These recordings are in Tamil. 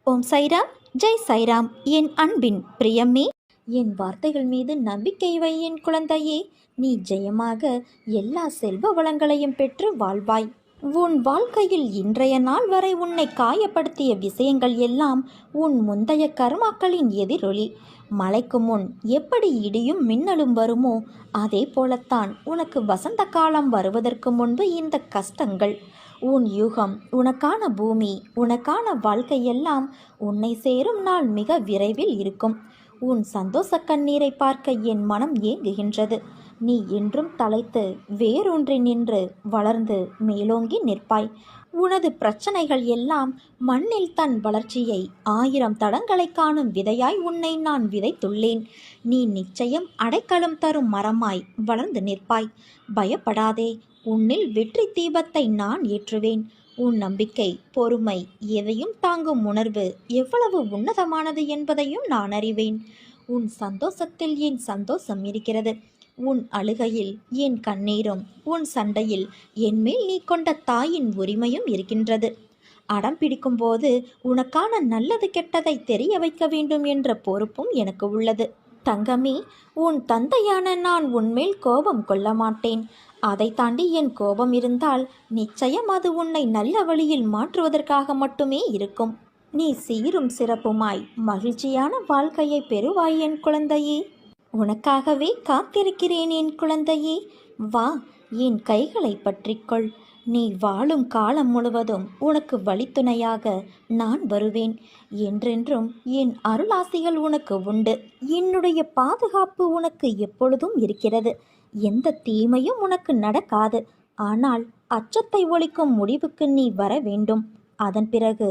ஓம் சைராம், ஜெய் சைராம். என் அன்பின் பிரியமே, என் வார்த்தைகள் மீது நம்பிக்கை வை என் குழந்தையே. நீ ஜெயமாக எல்லா செல்வ வளங்களையும் பெற்று வாழ்வாய். உன் வாழ்க்கையில் இன்றைய நாள் வரை உன்னை காயப்படுத்திய விஷயங்கள் எல்லாம் உன் முந்தைய கர்மாக்களின் எதிரொலி. மழைக்கு முன் எப்படி இடியும் மின்னலும் வருமோ அதே போலத்தான் உனக்கு வசந்த காலம் வருவதற்கு முன்பு இந்த கஷ்டங்கள். உன் யுகம், உனக்கான பூமி, உனக்கான வாழ்க்கையெல்லாம் உன்னை சேரும் நாள் மிக விரைவில் இருக்கும். உன் சந்தோஷ கண்ணீரை பார்க்க என் மனம் ஏங்குகின்றது. நீ என்றும் தலைத்து வேரூன்றி நின்று வளர்ந்து மேலோங்கி நிற்பாய். உனது பிரச்சனைகள் எல்லாம் மண்ணில் தன் வளர்ச்சியை 1000 தடங்களை காணும் விதையாய் உன்னை நான் விதைத்துள்ளேன். நீ நிச்சயம் அடைக்கலம் தரும் மரமாய் வளர்ந்து நிற்பாய். பயப்படாதே, உன்னில் வெற்றி தீபத்தை நான் ஏற்றுவேன். உன் நம்பிக்கை, பொறுமை, எதையும் தாங்கும் உணர்வு எவ்வளவு உன்னதமானது என்பதையும் நான் அறிவேன். உன் சந்தோஷத்தில் என் சந்தோஷம் இருக்கிறது. உன் அழுகையில் என் கண்ணீரும், உன் சண்டையில் என்மேல் நீ கொண்ட தாயின் உரிமையும் இருக்கின்றது. அடம் பிடிக்கும்போது உனக்கான நல்லது கெட்டதை தெரிய வைக்க வேண்டும் என்ற பொறுப்பும் எனக்கு உள்ளது. தங்கமே, உன் தந்தையான நான் உன்மேல் கோபம் கொள்ள மாட்டேன். அதை தாண்டி என் கோபம் இருந்தால் நிச்சயம் அது உன்னை நல்ல வழியில் மாற்றுவதற்காக மட்டுமே இருக்கும். நீ சீரும் சிறப்புமாய் மகிழ்ச்சியான வாழ்க்கையை பெறுவாய் என் குழந்தையே. உனக்காகவே காத்திருக்கிறேன் என் குழந்தையே. வா, என் கைகளை பற்றிக்கொள். நீ வாழும் காலம் முழுவதும் உனக்கு வழித்துணையாக நான் வருவேன். என்றென்றும் என் அருளாசிகள் உனக்கு உண்டு. என்னுடைய பாதுகாப்பு உனக்கு எப்பொழுதும் இருக்கிறது. எந்த தீமையும் உனக்கு நடக்காது. ஆனால் அச்சத்தை ஒழிக்கும் முடிவுக்கு நீ வர வேண்டும். அதன் பிறகு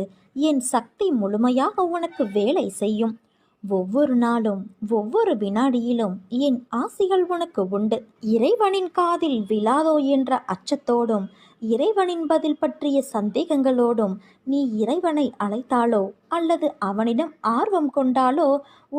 என் சக்தி முழுமையாக உனக்கு வேலை செய்யும். ஒவ்வொரு நாளும், ஒவ்வொரு வினாடியிலும் என் ஆசிகள் உனக்கு உண்டு. இறைவனின் காதில் விழாதோ என்ற அச்சத்தோடும், இறைவனின் பதில் பற்றிய சந்தேகங்களோடும் நீ இறைவனை அழைத்தாலோ அல்லது அவனிடம் ஆர்வம் கொண்டாலோ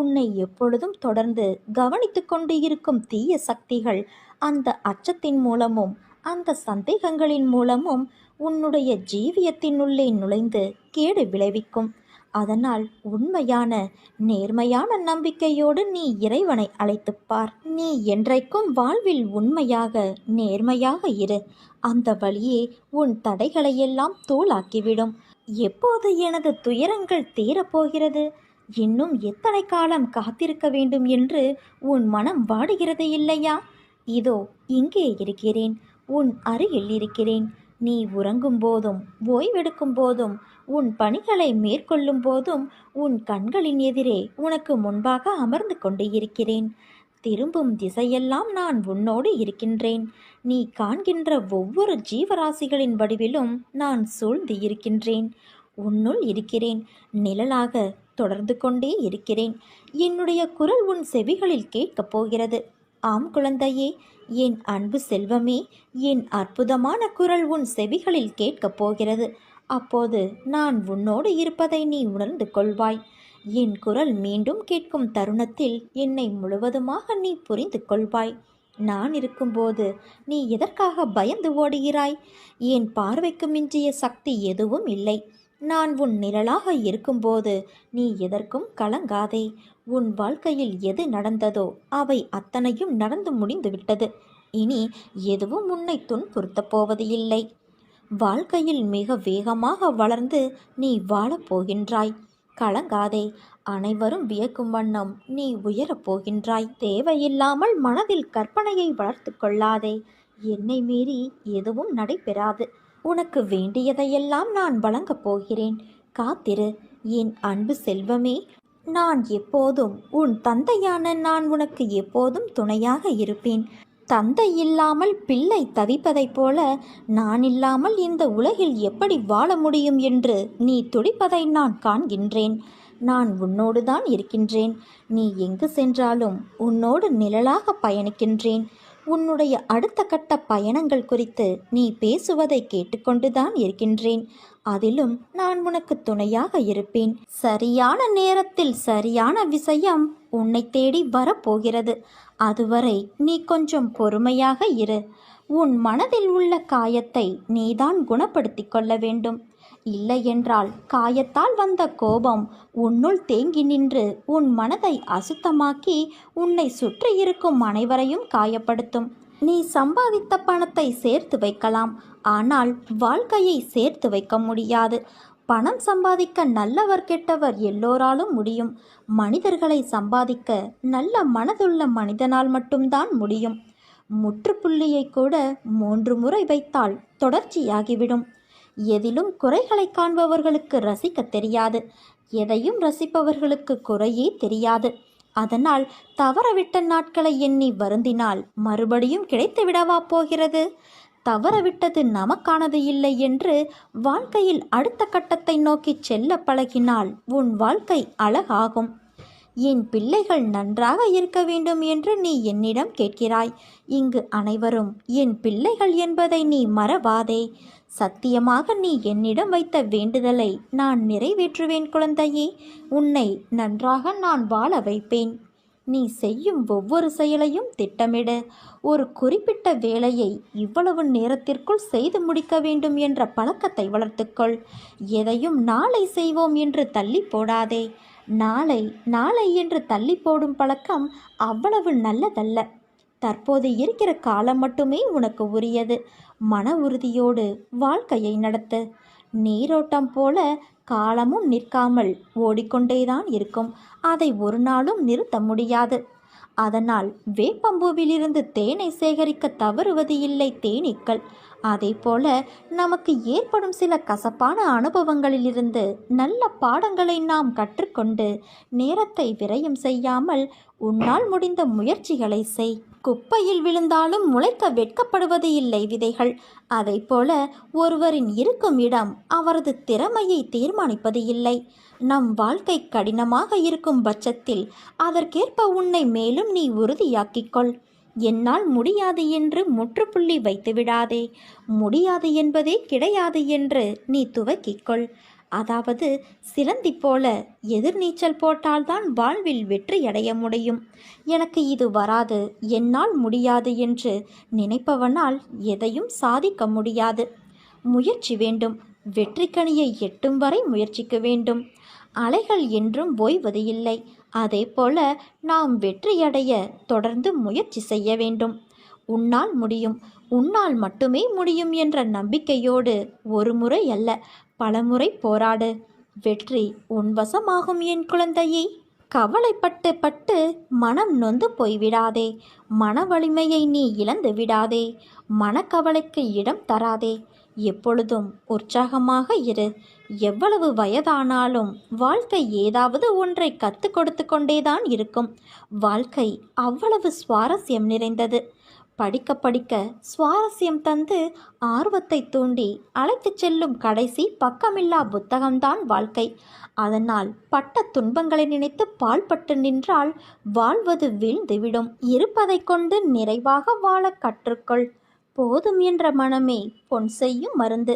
உன்னை எப்பொழுதும் தொடர்ந்து கவனித்து கொண்டு இருக்கும் தீய சக்திகள் அந்த அச்சத்தின் மூலமும் அந்த சந்தேகங்களின் மூலமும் உன்னுடைய ஜீவியத்தினுள்ளே நுழைந்து கேடு விளைவிக்கும். அதனால் உண்மையான நேர்மையான நம்பிக்கையோடு நீ இறைவனை அழைத்துப்பார். நீ என்றைக்கும் வாழ்வில் உண்மையாக நேர்மையாக இரு. அந்த வழியே உன் தடைகளையெல்லாம் தூளாக்கிவிடும். எப்போது எனது துயரங்கள் தீரப்போகிறது, இன்னும் எத்தனை காலம் காத்திருக்க வேண்டும் என்று உன் மனம் வாடுகிறது இல்லையா? இதோ இங்கே இருக்கிறேன், உன் அருகில் இருக்கிறேன். நீ உறங்கும் போதும், ஓய்வெடுக்கும் போதும், உன் பணிகளை மேற்கொள்ளும் போதும் உன் கண்களின் எதிரே உனக்கு முன்பாக அமர்ந்து கொண்டு இருக்கிறேன். திரும்பும் திசையெல்லாம் நான் உன்னோடு இருக்கின்றேன். நீ காண்கின்ற ஒவ்வொரு ஜீவராசிகளின் வடிவிலும் நான் சூழ்ந்து இருக்கின்றேன். உன்னுள் இருக்கிறேன். நிழலாக தொடர்ந்து கொண்டே இருக்கிறேன். என்னுடைய குரல் உன் செவிகளில் கேட்கப் போகிறது. ஆம் குழந்தையே, என் அன்பு செல்வமே, என் அற்புதமான குரல் உன் செவிகளில் கேட்கப் போகிறது. அப்போது நான் உன்னோடு இருப்பதை நீ உணர்ந்து கொள்வாய். என் குரல் மீண்டும் கேட்கும் தருணத்தில் என்னை முழுவதுமாக நீ புரிந்து கொள்வாய். நான் இருக்கும்போது நீ எதற்காக பயந்து ஓடுகிறாய்? என் பார்வைக்கு மிஞ்சிய சக்தி எதுவும் இல்லை. நான் உன் நிழலாக இருக்கும்போது நீ எதற்கும் கலங்காதே. உன் வாழ்க்கையில் எது நடந்ததோ அவை அத்தனையும் நடந்து முடிந்துவிட்டது. இனி எதுவும் உன்னை துன்புறுத்தப் போவது இல்லை. வாழ்க்கையில் மிக வேகமாக வளர்ந்து நீ வாழப்போகின்றாய். கலங்காதே. அனைவரும் வியக்கும் வண்ணம் நீ உயரப் போகின்றாய். தேவையில்லாமல் மனதில் கற்பனையை வளர்த்து கொள்ளாதே. என்னை மீறி எதுவும் நடைபெறாது. உனக்கு வேண்டியதையெல்லாம் நான் வழங்கப் போகிறேன். காத்திரு என் அன்பு செல்வமே. நான் எப்போதும் உன் தந்தையான நான் உனக்கு எப்போதும் துணையாக இருப்பேன். தந்தை இல்லாமல் பிள்ளை தவிப்பதைப் போல நான் இல்லாமல் இந்த உலகில் எப்படி வாழ முடியும் என்று நீ துடிப்பதை நான் காண்கின்றேன். நான் உன்னோடு தான் இருக்கின்றேன். நீ எங்கு சென்றாலும் உன்னோடு நிழலாக பயணிக்கின்றேன். உன்னுடைய அடுத்த கட்ட பயணங்கள் குறித்து நீ பேசுவதை கேட்டுக்கொண்டுதான் இருக்கின்றேன். அதிலும் நான் உனக்கு துணையாக இருப்பேன். சரியான நேரத்தில் சரியான விஷயம் உன்னை தேடி வரப்போகிறது. அதுவரை நீ கொஞ்சம் பொறுமையாக இரு. உன் மனதில் உள்ள காயத்தை நீதான் குணப்படுத்தி கொள்ள வேண்டும். இல்லையென்றால் காயத்தால் வந்த கோபம் உன்னுள் தேங்கி நின்று உன் மனதை அசுத்தமாக்கி உன்னை சுற்றி இருக்கும் அனைவரையும் காயப்படுத்தும். நீ சம்பாதித்த பணத்தை சேர்த்து வைக்கலாம், ஆனால் வாழ்க்கையை சேர்த்து வைக்க முடியாது. பணம் சம்பாதிக்க நல்லவர் கெட்டவர் எல்லோராலும் முடியும். மனிதர்களை சம்பாதிக்க நல்ல மனதுள்ள மனிதனால் மட்டும்தான் முடியும். முற்றுப்புள்ளியை கூட 3 முறை வைத்தால் தொடர்ச்சியாகிவிடும். எதிலும் குறைகளை காண்பவர்களுக்கு ரசிக்க தெரியாது, எதையும் ரசிப்பவர்களுக்கு குறையே தெரியாது. அதனால் தவறவிட்ட நாட்களை எண்ணி வருந்தினால் மறுபடியும் கிடைத்து விடவா போகிறது? தவறவிட்டது நமக்கானது இல்லை என்று வாழ்க்கையில் அடுத்த கட்டத்தை நோக்கி செல்ல பழகினால் உன் வாழ்க்கை அழகாகும். என் பிள்ளைகள் நன்றாக இருக்க வேண்டும் என்று நீ என்னிடம் கேட்கிறாய். இங்கு அனைவரும் என் பிள்ளைகள் என்பதை நீ மறவாதே. சத்தியமாக நீ என்னிடம் வைத்த வேண்டுதலை நான் நிறைவேற்றுவேன் குழந்தையே. உன்னை நன்றாக நான் வாழ வைப்பேன். நீ செய்யும் ஒவ்வொரு செயலையும் திட்டமிடு. ஒரு குறிப்பிட்ட வேலையை இவ்வளவு நேரத்திற்குள் செய்து முடிக்க வேண்டும் என்ற பழக்கத்தை வளர்த்துக்கொள். எதையும் நாளை செய்வோம் என்று தள்ளி போடாதே. நாளை நாளை என்று தள்ளி போடும் பழக்கம் அவ்வளவு நல்லதல்ல. தற்போது இருக்கிற காலம் மட்டுமே உனக்கு உரியது. மன உறுதியோடு வாழ்க்கையை நடத்து. நீரோட்டம் போல காலமும் நிற்காமல் ஓடிக்கொண்டேதான் இருக்கும். அதை ஒரு நாளும் நிறுத்த முடியாது. அதனால் வேப்பம்பூவிலிருந்து தேனை சேகரிக்க தவறுவது இல்லை தேனீக்கள். அதே போல நமக்கு ஏற்படும் சில கசப்பான அனுபவங்களிலிருந்து நல்ல பாடங்களை நாம் கற்றுக்கொண்டு நேரத்தை விரயம் செய்யாமல் உன்னால் முடிந்த முயற்சிகளை செய். குப்பையில் விழுந்தாலும் முளைக்க வெட்கப்படுவது இல்லை விதைகள். அதை போல ஒருவரின் இருக்கும் இடம் அவரது திறமையை தீர்மானிப்பது இல்லை. நம் வாழ்க்கை கடினமாக இருக்கும் பட்சத்தில் அதற்கேற்ப உன்னை மேலும் நீ உறுதியாக்கிக்கொள். என்னால் முடியாது என்று முற்றுப்புள்ளி வைத்து விடாதே. முடியாது என்பதே கிடையாது என்று நீ துவக்கிக்கொள். அதாவது சிலந்தி போல எதிர்நீச்சல் போட்டால்தான் வாழ்வில் வெற்றியடைய முடியும். எனக்கு இது வராது, என்னால் முடியாது என்று நினைப்பவனால் எதையும் சாதிக்க முடியாது. முயற்சி வேண்டும். வெற்றிக்கனியை எட்டும் வரை முயற்சிக்க வேண்டும். அலைகள் என்றும் ஓய்வது இல்லை. அதே போல நாம் வெற்றியடைய தொடர்ந்து முயற்சி செய்ய வேண்டும். உன்னால் முடியும், உன்னால் மட்டுமே முடியும் என்ற நம்பிக்கையோடு ஒரு முறை அல்ல பலமுறை போராடு. வெற்றி உன் வசமாகும் என் குழந்தையே. கவலைப்பட்டு பட்டு மனம் நொந்து போய்விடாதே. மன வலிமையை நீ இழந்து விடாதே. மனக்கவலைக்கு இடம் தராதே. எப்பொழுதும் உற்சாகமாக இரு. எவ்வளவு வயதானாலும் வாழ்க்கை ஏதாவது ஒன்றை கற்றுக் கொடுத்து கொண்டேதான் இருக்கும். வாழ்க்கை அவ்வளவு சுவாரஸ்யம் நிறைந்தது. படிக்க படிக்க சுவாரஸ்யம் தந்து ஆர்வத்தை தூண்டி அழைத்து செல்லும் கடைசி பக்கமில்லா புத்தகம்தான் வாழ்க்கை. அதனால் பட்ட துன்பங்களை நினைத்து பாழ்பட்டு நின்றால் வாழ்வது வீழ்ந்துவிடும். இருப்பதை கொண்டு நிறைவாக வாழ கற்றுக்கொள். போதும் என்ற மனமே பொன் செய்யும் மருந்து.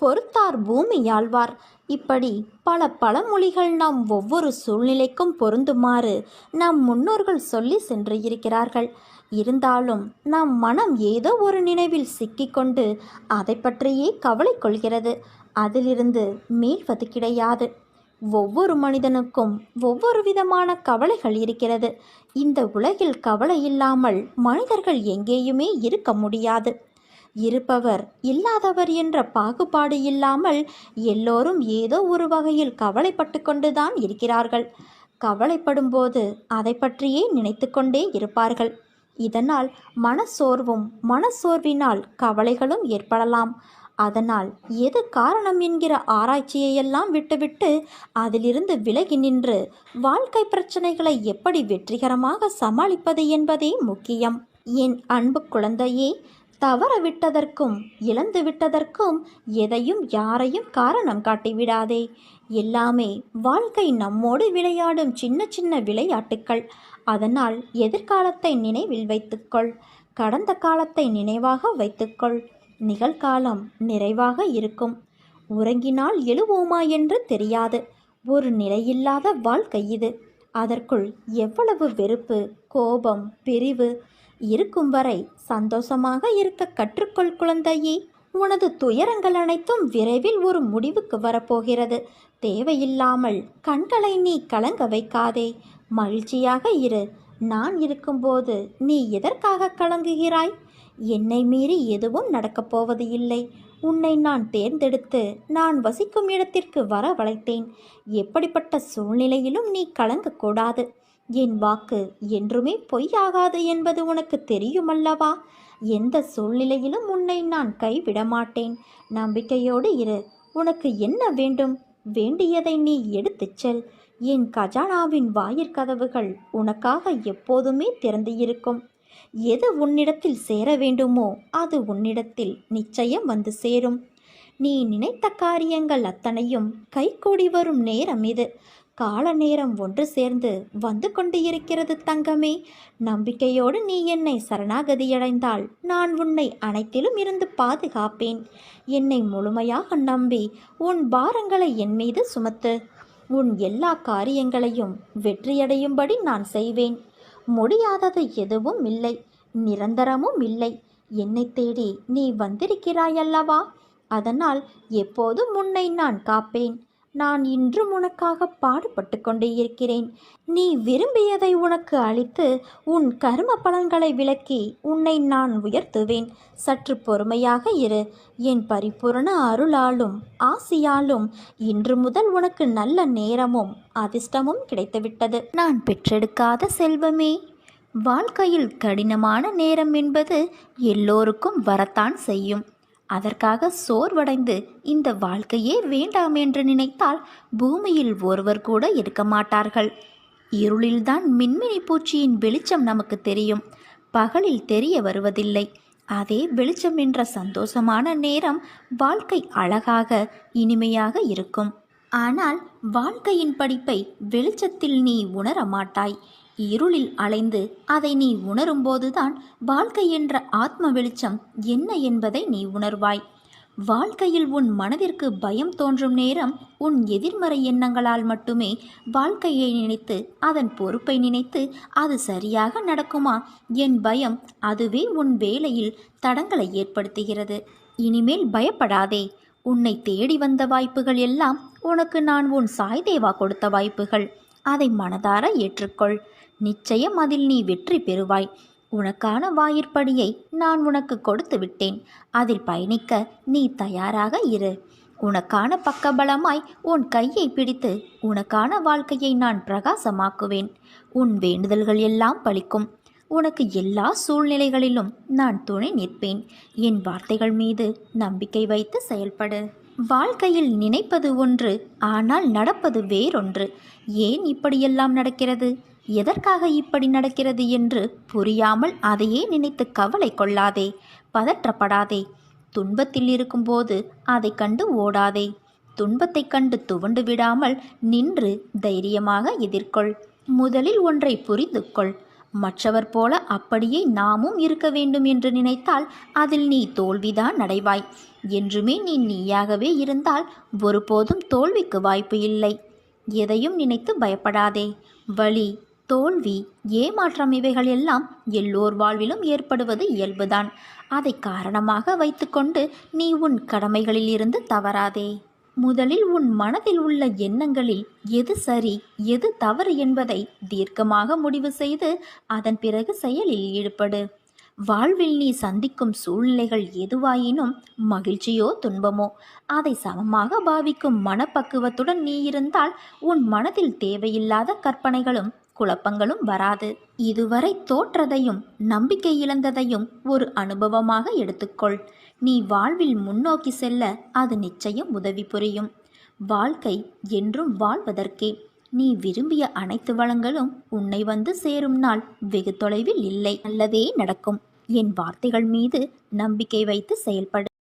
பொறுத்தார் பூமி ஆழ்வார். இப்படி பல பழமொழிகள் நாம் ஒவ்வொரு சூழ்நிலைக்கும் பொருந்துமாறு நம் முன்னோர்கள் சொல்லி சென்று இருக்கிறார்கள். இருந்தாலும் நம் மனம் ஏதோ ஒரு நினைவில் சிக்கிக்கொண்டு அதை பற்றியே கவலை கொள்கிறது. அதிலிருந்து மீள்வது கிடையாது. ஒவ்வொரு மனிதனுக்கும் ஒவ்வொரு விதமான கவலைகள் இருக்கிறது. இந்த உலகில் கவலை இல்லாமல் மனிதர்கள் எங்கேயுமே இருக்க முடியாது. இருப்பவர் இல்லாதவர் என்ற பாகுபாடு இல்லாமல் எல்லோரும் ஏதோ ஒரு வகையில் கவலைப்பட்டு கொண்டுதான் இருக்கிறார்கள். கவலைப்படும்போது அதை பற்றியே நினைத்து கொண்டே இருப்பார்கள். இதனால் மனசோர்வினால் கவலைகளும் ஏற்படலாம். அதனால் எது காரணம் என்கிற ஆராய்ச்சியையெல்லாம் விட்டுவிட்டு அதிலிருந்து விலகி நின்று வாழ்க்கை பிரச்சனைகளை எப்படி வெற்றிகரமாக சமாளிப்பது என்பதே முக்கியம். என் அன்பு குழந்தையே, தவறவிட்டதற்கும் இழந்து விட்டதற்கும் எதையும் யாரையும் காரணம் காட்டிவிடாதே. எல்லாமே வாழ்க்கை நம்மோடு விளையாடும் சின்ன சின்ன விளையாட்டுக்கள். அதனால் எதிர்காலத்தை நினைவில் வைத்துக்கொள். கடந்த காலத்தை நினைவாக வைத்துக்கொள். நிகழ்காலம் நிறைவாக இருக்கும். உறங்கினால் எழுவோமா என்று தெரியாது. ஒரு நிலையில்லாத வாழ்க்கை இது. அதற்குள் எவ்வளவு வெறுப்பு, கோபம், பிரிவு இருக்கும் வரை சந்தோஷமாக இருக்க கற்றுக்கொள் குழந்தையே. உனது துயரங்கள் அனைத்தும் விரைவில் ஒரு முடிவுக்கு வரப்போகிறது. தேவையில்லாமல் கண்களை நீ கலங்க வைக்காதே. மகிழ்ச்சியாக இரு. நான் இருக்கும்போது நீ எதற்காக கலங்குகிறாய்? என்னை மீறி எதுவும் நடக்கப் போவது இல்லை. உன்னை நான் தேர்ந்தெடுத்து நான் வசிக்கும் இடத்திற்கு வரவழைத்தேன். எப்படிப்பட்ட சூழ்நிலையிலும் நீ கலங்கக்கூடாது. என் வாக்கு என்றுமே பொய்யாகாது என்பது உனக்கு தெரியுமல்லவா? எந்த சூழ்நிலையிலும் உன்னை நான் கைவிட மாட்டேன். நம்பிக்கையோடு இரு. உனக்கு என்ன வேண்டும்? வேண்டியதை நீ எடுத்துச் செல். என் கஜானாவின் வாயிற்கதவுகள் உனக்காக எப்போதுமே திறந்து இருக்கும். எது உன்னிடத்தில் சேர வேண்டுமோ அது உன்னிடத்தில் நிச்சயம் வந்து சேரும். நீ நினைத்த காரியங்கள் அத்தனையும் கைகூடி வரும் நேரம் இது. கால நேரம் ஒன்று சேர்ந்து வந்து கொண்டு இருக்கிறது தங்கமே. நம்பிக்கையோடு நீ என்னை சரணாகதியடைந்தால் நான் உன்னை அனைத்திலும் இருந்து பாதுகாப்பேன். என்னை முழுமையாக நம்பி உன் பாரங்களை என் மீது சுமத்து. உன் எல்லா காரியங்களையும் வெற்றியடையும்படி நான் செய்வேன். முடியாதது எதுவும் இல்லை, நிரந்தரமும் இல்லை. என்னை தேடி நீ வந்திருக்கிறாயல்லவா? அதனால் எப்போதும் உன்னை நான் காப்பேன். நான் இன்றும் உனக்காக பாடுபட்டு கொண்டே இருக்கிறேன். நீ விரும்பியதை உனக்கு அளித்து உன் கர்ம பலன்களை விலக்கி உன்னை நான் உயர்த்துவேன். சற்று பொறுமையாக இரு. என் பரிபூரண அருளாலும் ஆசியாலும் இன்று முதல் உனக்கு நல்ல நேரமும் அதிர்ஷ்டமும் கிடைத்துவிட்டது. நான் பெற்றெடுக்காத செல்வமே, வாழ்க்கையில் கடினமான நேரம் என்பது எல்லோருக்கும் வரத்தான் செய்யும். அதற்காக சோர்வடைந்து இந்த வாழ்க்கையே வேண்டாம் என்று நினைத்தால் பூமியில் ஒருவர் கூட இருக்க மாட்டார்கள். இருளில்தான் மின்மினி பூச்சியின் வெளிச்சம் நமக்கு தெரியும், பகலில் தெரிய வருவதில்லை. அதே வெளிச்சம் என்ற சந்தோஷமான நேரம் வாழ்க்கை அழகாக இனிமையாக இருக்கும். ஆனால் வாழ்க்கையின் படிப்பை வெளிச்சத்தில் நீ உணர மாட்டாய். இருளில் அலைந்து அதை நீ உணரும்போதுதான் வாழ்க்கை என்ற ஆத்ம வெளிச்சம் என்ன என்பதை நீ உணர்வாய். வாழ்க்கையில் உன் மனதிற்கு பயம் தோன்றும் நேரம் உன் எதிர்மறை எண்ணங்களால் மட்டுமே. வாழ்க்கையை நினைத்து அதன் பொறுப்பை நினைத்து அது சரியாக நடக்குமா என் பயம், அதுவே உன் வேலையில் தடங்களை ஏற்படுத்துகிறது. இனிமேல் பயப்படாதே. உன்னை தேடி வந்த வாய்ப்புகள் எல்லாம் உனக்கு நான் உன் சாய்தேவா கொடுத்த வாய்ப்புகள். அதை மனதார ஏற்றுக்கொள். நிச்சயம் அதில் நீ வெற்றி பெறுவாய். உனக்கான வாயிற்படியை நான் உனக்கு கொடுத்து விட்டேன். அதில் பயணிக்க நீ தயாராக இரு. உனக்கான பக்கபலமாய் உன் கையை பிடித்து உனக்கான வாழ்க்கையை நான் பிரகாசமாக்குவேன். உன் வேண்டுதல்கள் எல்லாம் பலிக்கும். உனக்கு எல்லா சூழ்நிலைகளிலும் நான் துணை நிற்பேன். என் வார்த்தைகள் மீது நம்பிக்கை வைத்து செயல்படு. வாழ்க்கையில் நினைப்பது ஒன்று, ஆனால் நடப்பது வேறொன்று. ஏன் இப்படியெல்லாம் நடக்கிறது, எதற்காக இப்படி நடக்கிறது என்று புரியாமல் அதையே நினைத்து கவலை கொள்ளாதே, பதற்றப்படாதே. துன்பத்தில் இருக்கும்போது அதை கண்டு ஓடாதே. துன்பத்தை கண்டு துவண்டு விடாமல் நின்று தைரியமாக எதிர்கொள். முதலில் ஒன்றை புரிந்து கொள். மற்றவர் போல அப்படியே நாமும் இருக்க வேண்டும் என்று நினைத்தால் அதில் நீ தோல்விதான் அடைவாய். என்றுமே நீ நீயாகவே இருந்தால் ஒருபோதும் தோல்விக்கு வாய்ப்பு இல்லை. எதையும் நினைத்து பயப்படாதே. வலி, தோல்வி, ஏமாற்றம் இவைகள் எல்லாம் எல்லோர் வாழ்விலும் ஏற்படுவது இயல்புதான். அதை காரணமாக வைத்துக்கொண்டு நீ உன் கடமைகளில் இருந்து தவறாதே. முதலில் உன் மனதில் உள்ள எண்ணங்களில் எது சரி எது தவறு என்பதை தீர்க்கமாக முடிவு செய்து அதன் பிறகு செயலில் ஈடுபடு. வாழ்வில் நீ சந்திக்கும் சூழ்நிலைகள் எதுவாயினும் மகிழ்ச்சியோ துன்பமோ அதை சமமாக பாவிக்கும் மனப்பக்குவத்துடன் நீ இருந்தால் உன் மனதில் தேவையில்லாத கற்பனைகளும் குழப்பங்களும் வராது. இதுவரை தோற்றதையும் நம்பிக்கை இழந்ததையும் ஒரு அனுபவமாக எடுத்துக்கொள். நீ வாழ்வில் முன்னோக்கி செல்ல அது நிச்சயம் உதவி புரியும். வாழ்க்கை என்றும் வாழ்வதற்கே. நீ விரும்பிய அனைத்து வளங்களும் உன்னை வந்து சேரும் நாள் வெகு தொலைவில் இல்லை. நல்லதே நடக்கும். என் வார்த்தைகள் மீது நம்பிக்கை வைத்து செயல்படு.